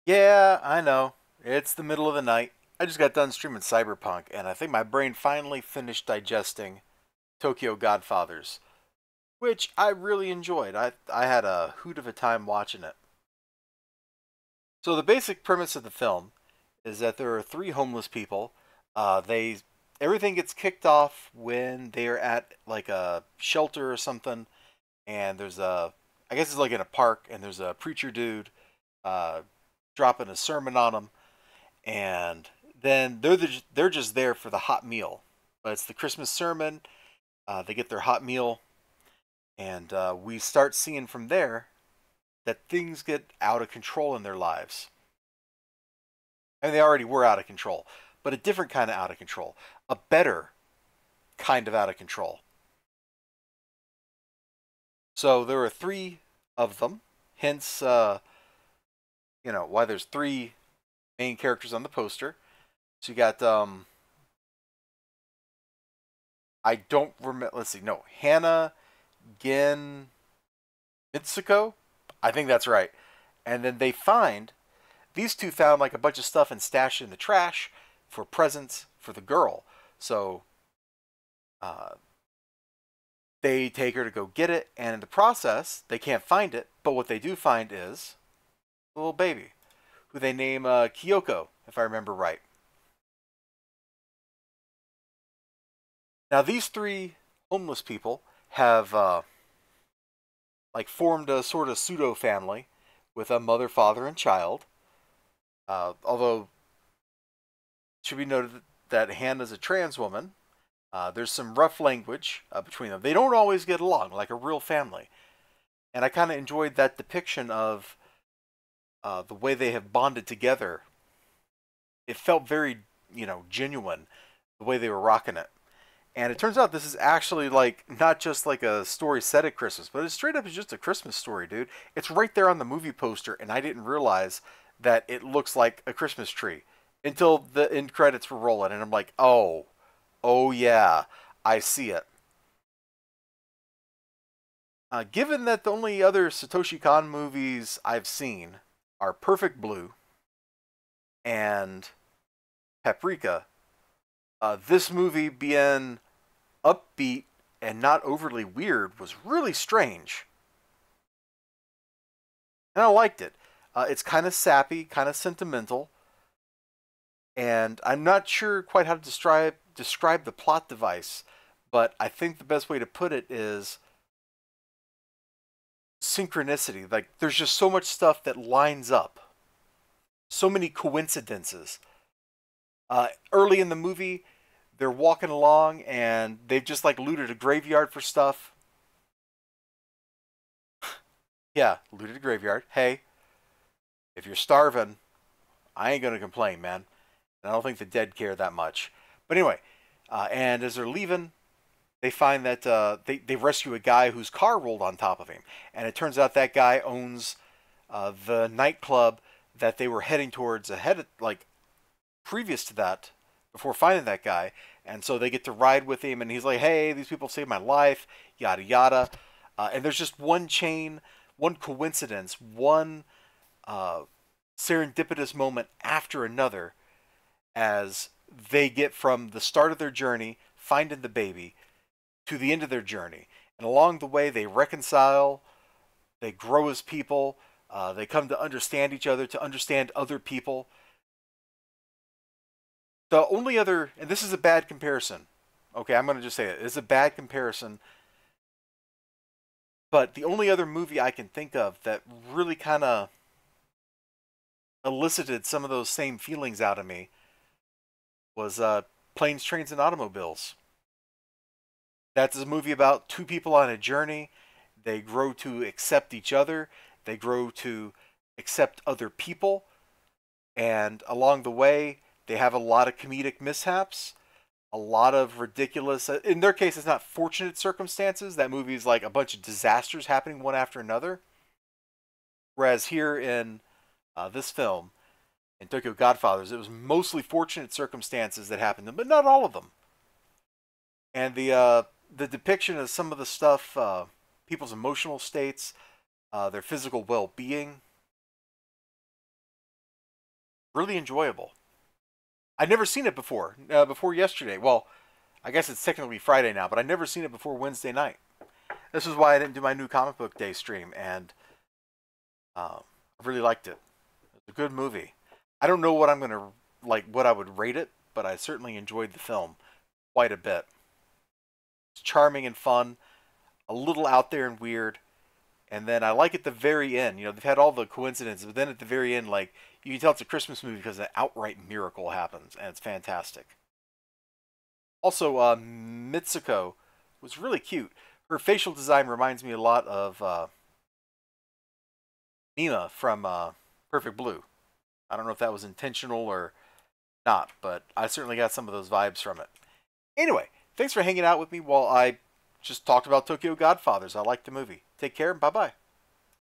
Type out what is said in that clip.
Yeah, I know. It's the middle of the night. I just got done streaming Cyberpunk, and I think my brain finally finished digesting Tokyo Godfathers, which I really enjoyed. I had a hoot of a time watching it. So the basic premise of the film is that there are three homeless people. They everything gets kicked off when they're at like a shelter or something, and there's a I guess it's like in a park, and there's a preacher dude uh, dropping a sermon on them, and then they're just there for the hot meal. But it's the Christmas sermon. They get their hot meal, and we start seeing from there that things get out of control in their lives. And they already were out of control, but a different kind of out of control, a better kind of out of control. So there are three of them, hence, why there's three main characters on the poster. So you got I don't remember. Let's see. No, Hannah, Gin, Mitsuko. I think that's right. And then they find these two found like a bunch of stuff and stashed in the trash for presents for the girl. So uh, they take her to go get it, and in the process, they can't find it. But what they do find is a little baby, who they name Kyoko, if I remember right. Now these three homeless people have like formed a sort of pseudo family with a mother, father, and child. Although it should be noted that Hannah's a trans woman. There's some rough language between them. They don't always get along like a real family, and I kind of enjoyed that depiction of the way they have bonded together. It felt very, genuine the way they were rocking it. And it turns out this is actually like not just like a story set at Christmas, but it straight up is just a Christmas story, dude. It's right there on the movie poster, and I didn't realize that it looks like a Christmas tree until the end credits were rolling, and I'm like, oh yeah, I see it. Given that the only other Satoshi Kon movies I've seen are Perfect Blue and Paprika, this movie being upbeat and not overly weird was really strange. And I liked it. It's kind of sappy, kind of sentimental, and I'm not sure quite how to describe the plot device, but I think the best way to put it is synchronicity. Like there's just so much stuff that lines up, so many coincidences. Early in the movie, they're walking along and they've just like looted a graveyard for stuff. Yeah, looted a graveyard. Hey, if you're starving, I ain't gonna complain, man. And I don't think the dead care that much. But anyway, and as they're leaving, they find that they rescue a guy whose car rolled on top of him, and it turns out that guy owns the nightclub that they were heading towards ahead of, like previous to that, before finding that guy. And so they get to ride with him, and he's like, "Hey, these people saved my life," yada yada. And there's just one chain, one coincidence, one uh, serendipitous moment after another as they get from the start of their journey, finding the baby, to the end of their journey. And along the way, they reconcile, they grow as people, they come to understand each other, to understand other people. The only other, and this is a bad comparison, okay, I'm going to just say it, it's a bad comparison, but the only other movie I can think of that really kind of elicited some of those same feelings out of me was Planes, Trains, and Automobiles. That's a movie about two people on a journey. They grow to accept each other. They grow to accept other people. And along the way, they have a lot of comedic mishaps, a lot of ridiculous. In their case, it's not fortunate circumstances. That movie is like a bunch of disasters happening one after another. Whereas here in this film, in Tokyo Godfathers, it was mostly fortunate circumstances that happened, but not all of them. And the depiction of some of the stuff, people's emotional states, their physical well-being, really enjoyable. I'd never seen it before yesterday. Well, I guess it's technically Friday now, but I'd never seen it before Wednesday night. This is why I didn't do my new comic book day stream, and I really liked it. It's a good movie. I don't know what I'm gonna like, what I would rate it, but I certainly enjoyed the film quite a bit. It's charming and fun, a little out there and weird, and then I like at the very end. They've had all the coincidences, but then at the very end, like you can tell it's a Christmas movie because an outright miracle happens, and it's fantastic. Also, Mitsuko was really cute. Her facial design reminds me a lot of Nina from Perfect Blue. I don't know if that was intentional or not, but I certainly got some of those vibes from it. Anyway, thanks for hanging out with me while I just talked about Tokyo Godfathers. I liked the movie. Take care and bye bye.